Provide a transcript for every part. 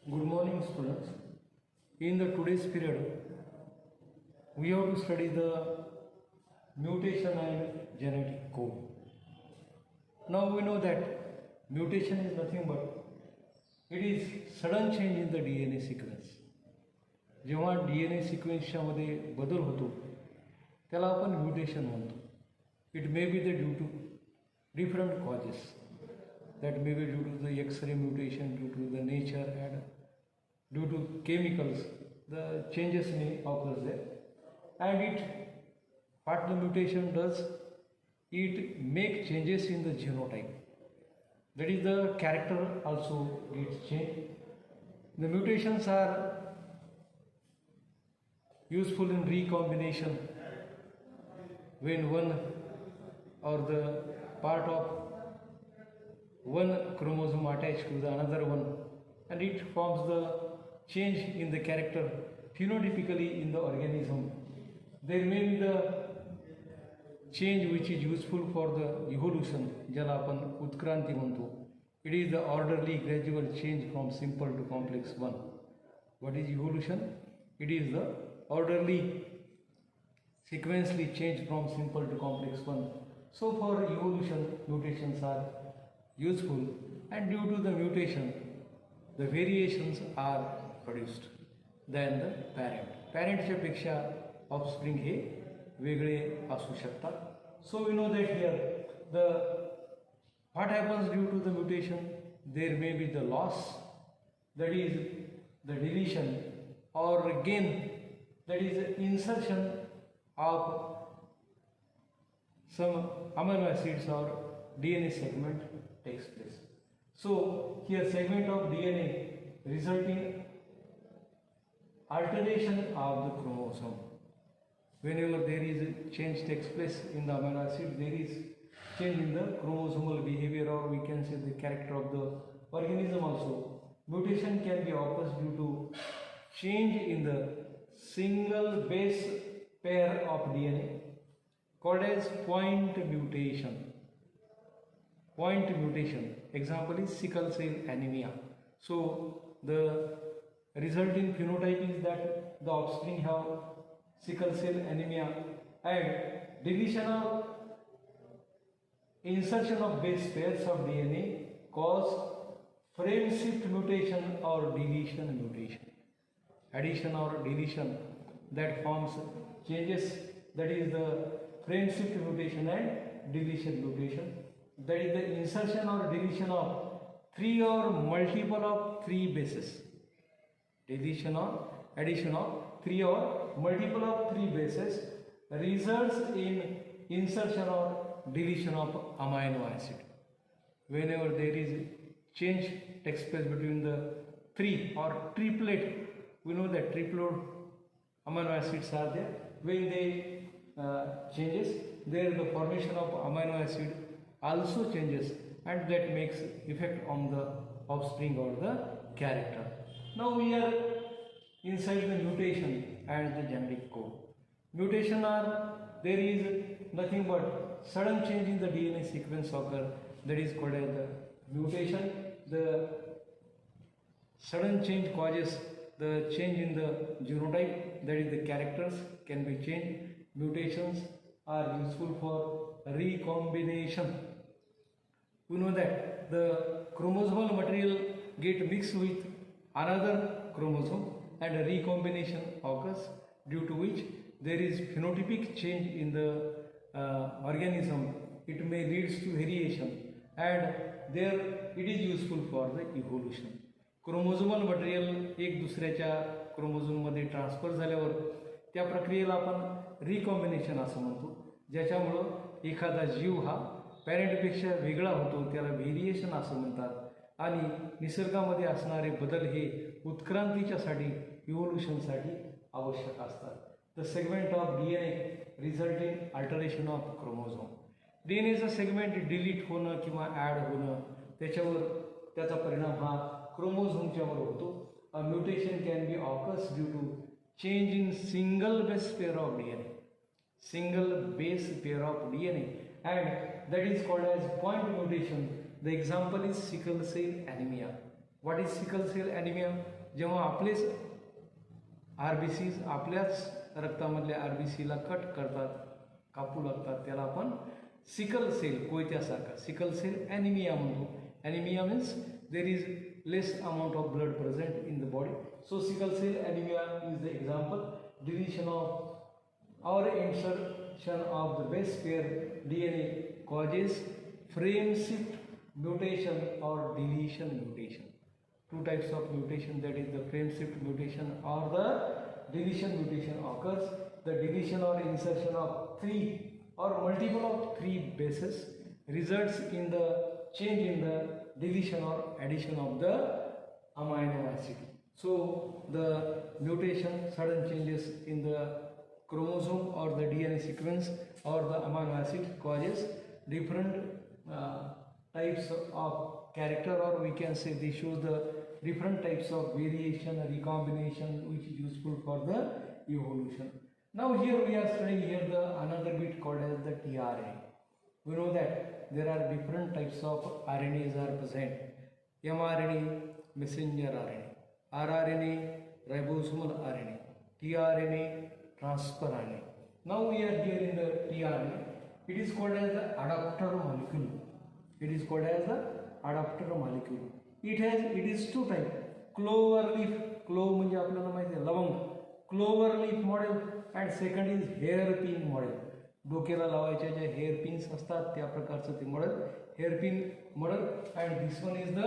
Good morning, students. In the today's period, we have to study the mutation and genetic code. Now we know that mutation is nothing but it is sudden change in the DNA sequence. जेव्हा DNA सिक्वेन्सच्यामध्ये बदल होतो त्याला आपण mutation म्हणतो. It may be the due to different causes. That may be due to the X-ray mutation, due to the nature, and due to chemicals. The changes may occur there, and what the mutation does, it make changes in the genotype. That is, the character also gets changed. The mutations are useful in recombination when one or the part of one chromosome attached to the another one, and it forms the change in the character phenotypically in the organism. There may be the change which is useful for the evolution, ज्याला आपण उत्क्रांती म्हणतो. It is the orderly gradual change from simple to complex one. What is evolution? It is the orderly sequentially change from simple to complex one. So for evolution, mutations are useful, and due to the mutation the variations are produced than the parentच्या पेक्षा offspring हे वेगळे असू शकतात. So we know that here what happens due to the mutation, there may be the loss, that is the deletion, or gain, that is the insertion of some amino acids or DNA segment takes place. So here segment of DNA resulting alteration of the chromosome. Whenever there is a change takes place in the amino acid, there is change in the chromosomal behavior, or we can say the character of the organism also. Mutation can be occurs due to change in the single base pair of DNA called as point mutation. Point mutation. Example is sickle cell anemia. So the resulting phenotype is that the offspring have sickle cell anemia, and deletion or insertion of base pairs of DNA cause frame shift mutation or deletion mutation. Addition or deletion that forms changes, that is the frame shift mutation and deletion mutation. That is the insertion or deletion of three or multiple of three bases. Deletion or addition of three or multiple of three bases results in insertion or deletion of amino acid. Whenever there is change takes place between the three or triplet, we know that triplet amino acids are there. When they changes, there the formation of amino acid also changes, and that makes effect on the offspring or the character. Now we are inside the mutation and the genetic code. Mutation are, there is nothing but sudden change in the DNA sequence occur, that is called as the mutation. The sudden change causes the change in the genotype, that is the characters can be changed. Mutations are useful for recombination. We know that the chromosomal material get mixed with another chromosome, and a recombination occurs, due to which there is phenotypic change in the organism. It may leads to variation, and there it is useful for the evolution. Chromosomal material एक दुसऱ्याच्या क्रोमोझोममध्ये transfer झाल्यावर त्या प्रक्रियेला आपण recombination असं म्हणतो, ज्याच्यामुळं एखादा जीव हा पॅरेंटपेक्षा वेगळा होतो, त्याला व्हेरिएशन असं म्हणतात. आणि निसर्गामध्ये असणारे बदल हे उत्क्रांतीच्यासाठी इव्होल्युशनसाठी आवश्यक असतात. The segment of DNA resulting alteration of chromosome. DNAचं सेगमेंट डिलीट होणं किंवा ॲड होणं, त्याचा परिणाम हा क्रोमोझोमच्यावर होतो. A mutation can be occurs due to change in single base pair of DNA. Single base pair of DNA, and that is called as point mutation. The example is sickle cell anemia. What is sickle cell anemia? जेव्हा आपलेच RBCs आपल्याच रक्तामधल्या RBCला cut करतात, कापू लागतात, त्याला आपण sickle cell कोयत्यासारखा sickle cell anaemia म्हणतो. Anaemia means there is less amount of blood present in the body. So sickle cell anaemia is the example. Deletion of or insertion of the base pair DNA causes frame shift mutation or deletion mutation. Two types of mutation, that is the frame shift mutation or the deletion mutation occurs. The deletion or insertion of three or multiple of three bases results in the change in the deletion or addition of the amino acid. So the mutation, sudden changes in the chromosome or the DNA sequence or the amino acid causes different types of character, or we can say they show the different types of variation, recombination, which is useful for the evolution. Now here we are studying here the another bit called as the tRNA. We know that there are different types of RNAs are present. mRNA, messenger RNA, rRNA, ribosomal RNA, tRNA, transfer RNA. Now we are here in the tRNA. It is called as the adapter molecule. It is called as the adapter molecule. It is two types. Clover leaf, clove म्हणजे आपल्याला माहिती आहे लवंग, clover leaf model, and second is hairpin model. डोक्याला लावायच्या ज्या hair pins असतात त्या प्रकारचं ते model, hairpin model. And this one is the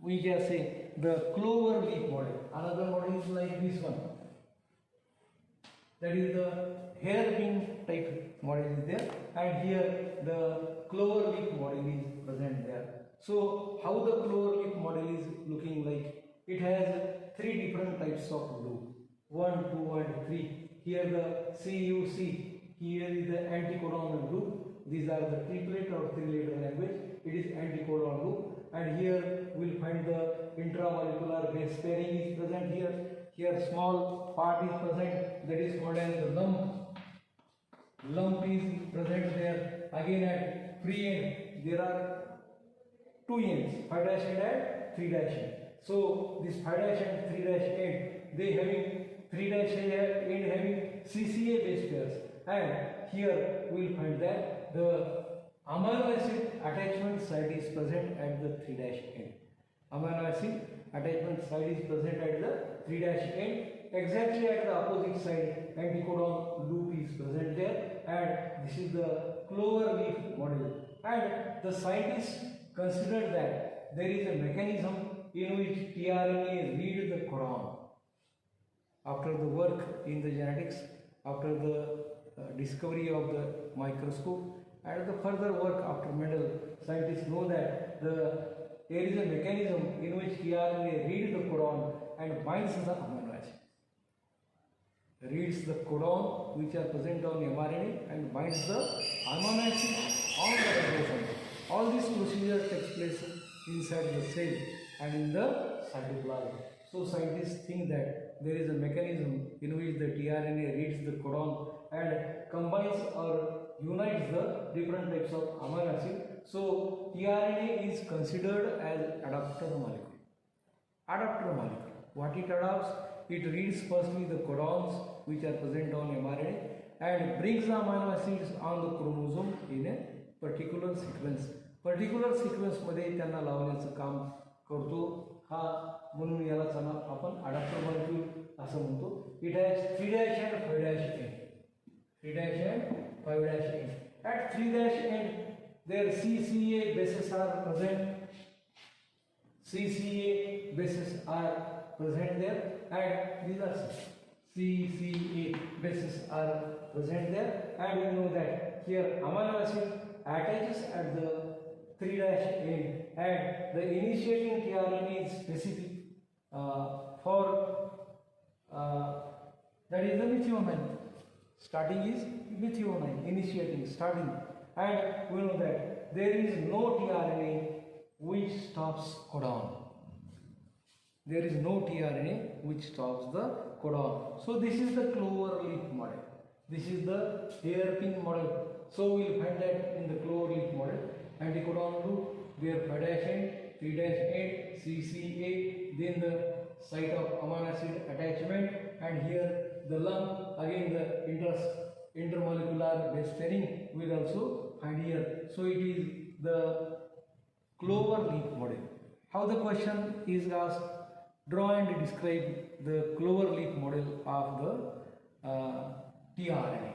we can say the clover leaf model. Another model is like this one, that is the hairpin type model is there, and here the clover leaf model is present there. So how the clover leaf model is looking like? It has three different types of loop, 1, 2 and 3. Here the CUC, here is the anticodon loop. These are the triplet or three-letter language. It is anticodon loop. And here we will find the intramolecular base pairing is present here. Here small part is present, that is called as the lump. Lump is present there. Again at free end there are two ends, 5' end and 3' end. So this 5' and 3' end, they having 3' end having CCA base pairs, and here we will find that the amino acid attachment site is present at the 3' end. Amino acid attachment site is present at the 3' end. Exactly at the opposite side, anticodon loop is present there, and this is the clover leaf model. And the scientists considered that there is a mechanism in which tRNA read the codon. After the work in the genetics, after the discovery of the microscope, and the further work after Mendel, scientists know that there is a mechanism in which tRNA reads the codon and binds the amino acid. Reads the codon which are present on mRNA and binds the amino acid on the ribosome. All this procedure takes place inside the cell and in the cytoplasm. So scientists think that there is a mechanism in which the tRNA reads the codon and combines or unites the different types of amino acid. So tRNA is considered as adapter molecule. Adapter molecule. What it adapts? It reads firstly the codons which are present on mRNA and brings the amino acids on the chromosome in a particular sequence. Particular sequence मध्ये त्यांना लावण्याचं काम करतो हा, म्हणून याला आपण adapter molecule असं म्हणतो. It has 3' and 5' end. 3' and 5' end. At 3' end, their CCA bases are present. CCA bases are present there, and these are CCA bases are present there, and we know that here amino acid attaches at the 3' end, and the initiating tRNA is specific for that is the methionine. Starting is methionine, initiating, starting, and we know that there is no tRNA which stops codon. There is no tRNA which stops the codon. So this is the clover leaf model. This is the hairpin model. So we will find that in the clover leaf model, anticodon loop, their 5' end, 3' end, CC then the site of amino acid attachment, and here the lung, again the intermolecular base pairing will also find here. So it is the clover leaf model. How the question is asked? Draw and describe the clover leaf model of the tRNA.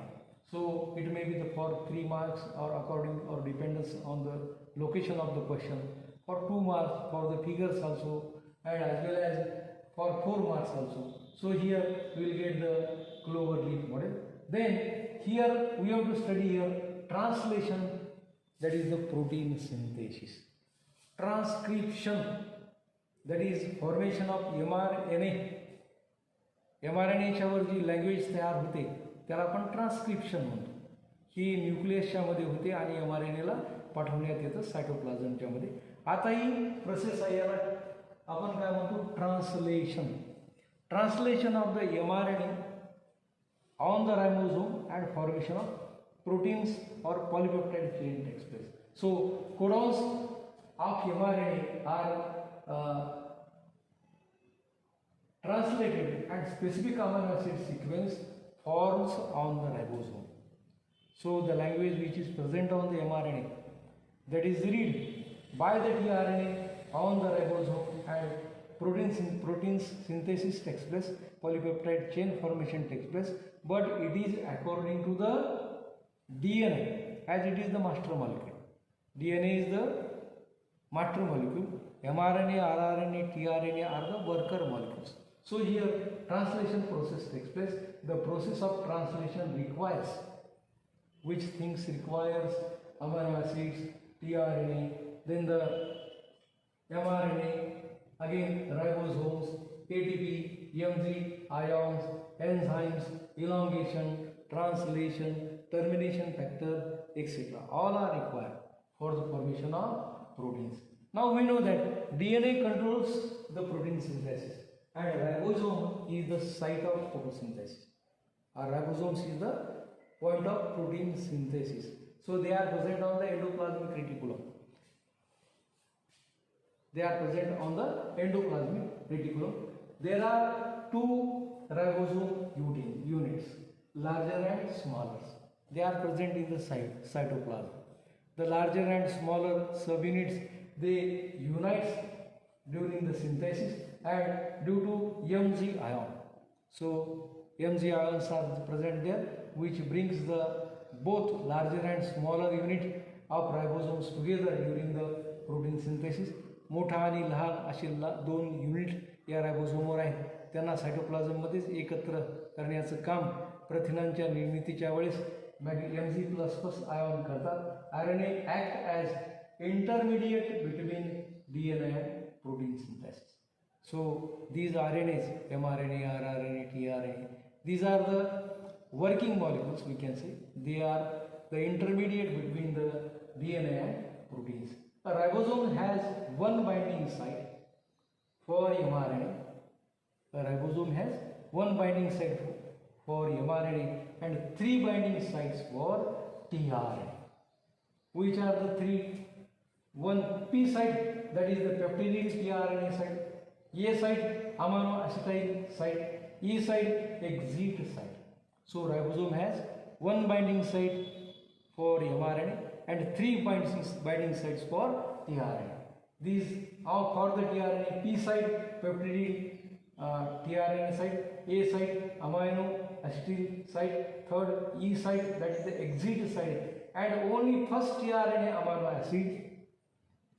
So it may be for 3 marks or according or dependence on the location of the question, for 2 marks for the figures also, and as well as for 4 marks also. So here we will get the clover leaf model. Then here we have to study here translation, that is the protein synthesis. Transcription, that is formation of mRNA. mRNA च्यावर जी language तयार होते त्याला आपण transcription म्हणतो. ही न्यूक्लियसच्या मध्ये होते आणि mRNA ला पाठवण्यात येतं सायटोप्लाझमच्या मध्ये. आता ही प्रोसेस आहे, याला आपण काय म्हणतो? Translation. Translation of the mRNA on the ribosome and formation of proteins or polypeptide chain takes place. So codons of mRNA are translated and specific amino acid sequence forms on the ribosome. So the language which is present on the mRNA, that is read by the tRNA on the ribosome, and proteins synthesis takes place, polypeptide chain formation takes place, but it is according to the DNA, as it is the master molecule. DNA is the master molecule. mRNA, rRNA, tRNA are the worker molecules. So here translation process takes place. The process of translation requires, which things requires? Amino acids, tRNA, then the mRNA, again ribosomes, ATP, Mg, ions, enzymes, elongation, translation, termination factor, etc. All are required for the formation of proteins. Now we know that DNA controls the protein synthesis, and ribosome is the site of photosynthesis. Our ribosomes is the point of protein synthesis. So they are present on the endoplasmic reticulum. They are present on the endoplasmic reticulum. There are 2 ribosome units, larger and smaller. They are present in the cytoplasm. The larger and smaller subunits, they unite during the synthesis and due to Mg ion. So Mg ions are present there, which brings the both larger and smaller unit of ribosomes together during the protein synthesis. मोठा आणि लहान असे 2 unit या रायबोसोमवर आहेत, त्यांना सायटोप्लाझममध्येच एकत्र करण्याचं काम प्रथिनांच्या निर्मितीच्या वेळेस Mg++ आयन करतात. RNA act as intermediate between DNA and protein synthesis. So these RNAs, mRNA, rRNA, tRNA, these are the working molecules, we can say. They are the intermediate between the DNA and proteins. A ribosome has one binding site for mRNA. A ribosome has one binding site for mRNA and 3 binding sites for tRNA. Which are the 3? One P site, that is the peptidyl tRNA site. A site, amino acetyl site. E site, exit site. So ribosome has one binding site for mRNA and 3 binding sites for tRNA. These are for the tRNA: P site, peptidyl tRNA site; A site, amino acetyl site; third, E site, that is the exit site, and only first tRNA amino acid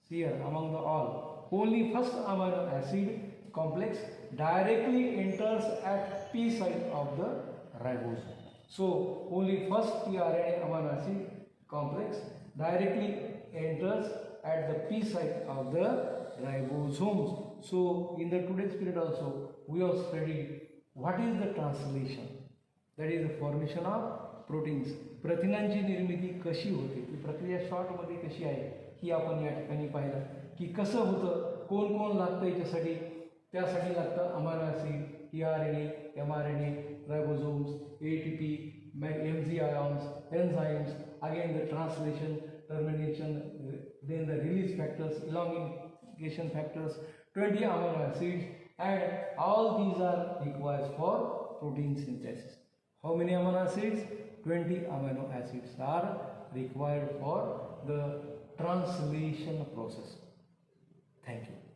here among the all, only first amino acid complex directly enters at P site of the ribosome. So only first tRNA amino acid complex directly enters at the P site of the ribosomes. So in the today's period also we have studied what is the translation, that is the formation of proteins. प्रथिनांची निर्मिती कशी होते, ती प्रक्रिया short मध्ये कशी आहे ही आपण या ठिकाणी पाहिलं की कसं होतं, कोण कोण लागतं याच्यासाठी. त्यासाठी लागतं amino acid, tRNA, mRNA, ribosomes, ATP, Mg ions, enzymes, again the translation, termination, then the release factors, translocation factors, 20 amino acids, and all these are required for protein synthesis. How many amino acids? 20 amino acids are required for the translation process. Thank you.